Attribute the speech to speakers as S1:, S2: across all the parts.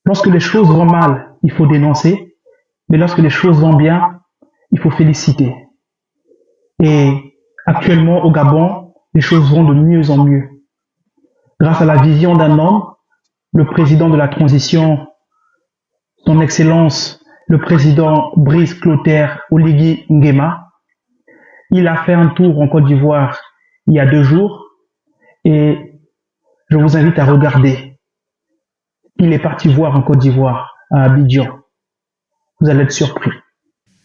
S1: Lorsque les choses vont mal, il faut dénoncer, mais lorsque les choses vont bien, il faut féliciter. Et actuellement, au Gabon, les choses vont de mieux en mieux. Grâce à la vision d'un homme, le président de la transition, son Excellence, le président Brice Clotaire Oligui Nguema, il a fait un tour en Côte d'Ivoire il y a 2 jours et je vous invite à regarder. Il est parti voir en Côte d'Ivoire, à Abidjan. Vous allez être surpris.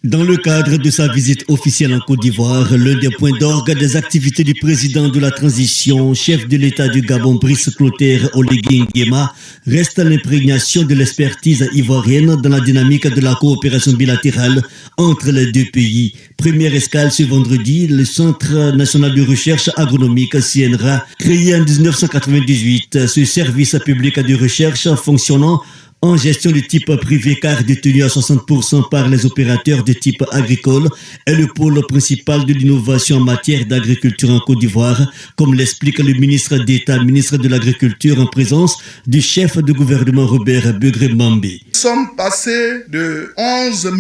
S2: Dans le cadre de sa visite officielle en Côte d'Ivoire, l'un des points d'orgue des activités du président de la transition, chef de l'État du Gabon, Brice Clotaire Oligui Nguema, reste l'imprégnation de l'expertise ivoirienne dans la dynamique de la coopération bilatérale entre les deux pays. Première escale ce vendredi, le Centre national de recherche agronomique CNRA, créé en 1998, ce service public de recherche fonctionnant en gestion de type privé car détenu à 60% par les opérateurs de type agricole est le pôle principal de l'innovation en matière d'agriculture en Côte d'Ivoire, comme l'explique le ministre d'État, ministre de l'Agriculture en présence du chef de gouvernement Robert Begré-Mambé.
S3: Nous sommes passés de 11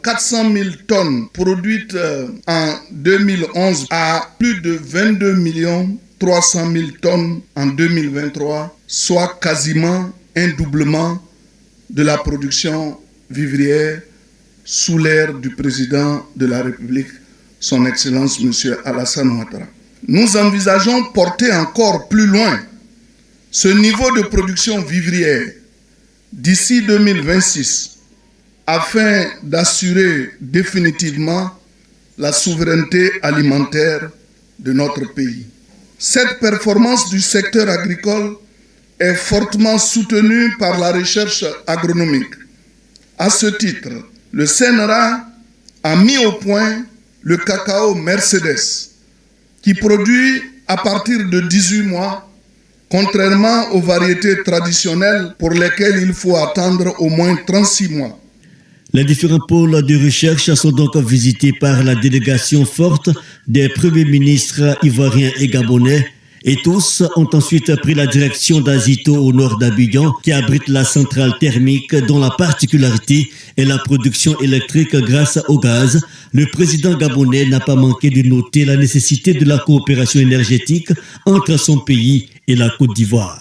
S3: 400 000 tonnes produites en 2011 à plus de 22 300 000 tonnes en 2023, soit quasiment un doublement de la production vivrière sous l'ère du président de la République, son Excellence M. Alassane Ouattara. Nous envisageons porter encore plus loin ce niveau de production vivrière d'ici 2026 afin d'assurer définitivement la souveraineté alimentaire de notre pays. Cette performance du secteur agricole est fortement soutenu par la recherche agronomique. À ce titre, le CNRA a mis au point le cacao Mercedes, qui produit à partir de 18 mois, contrairement aux variétés traditionnelles pour lesquelles il faut attendre au moins 36 mois.
S2: Les différents pôles de recherche sont donc visités par la délégation forte des premiers ministres ivoiriens et gabonais, et tous ont ensuite pris la direction d'Azito au nord d'Abidjan, qui abrite la centrale thermique dont la particularité est la production électrique grâce au gaz. Le président gabonais n'a pas manqué de noter la nécessité de la coopération énergétique entre son pays et la Côte d'Ivoire.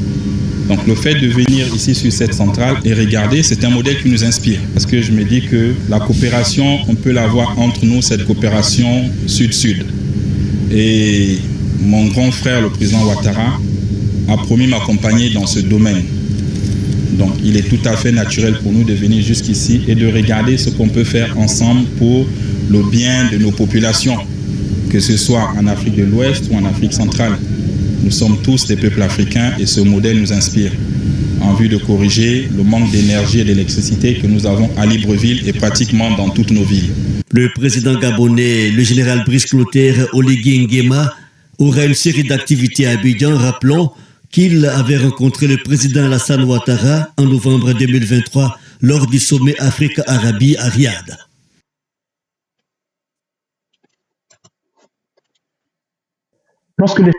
S4: Donc le fait de venir ici sur cette centrale et regarder, c'est un modèle qui nous inspire. Parce que je me dis que la coopération, on peut l'avoir entre nous, cette coopération sud-sud. Et mon grand frère, le président Ouattara, a promis m'accompagner dans ce domaine. Donc il est tout à fait naturel pour nous de venir jusqu'ici et de regarder ce qu'on peut faire ensemble pour le bien de nos populations, que ce soit en Afrique de l'Ouest ou en Afrique centrale. Nous sommes tous des peuples africains et ce modèle nous inspire en vue de corriger le manque d'énergie et d'électricité que nous avons à Libreville et pratiquement dans toutes nos villes.
S2: Le président gabonais, le général Brice Clotaire Oligui Nguema, aura une série d'activités à Abidjan. Rappelons qu'il avait rencontré le président Alassane Ouattara en novembre 2023 lors du sommet Afrique-Arabie à Riyad.
S1: Lorsque les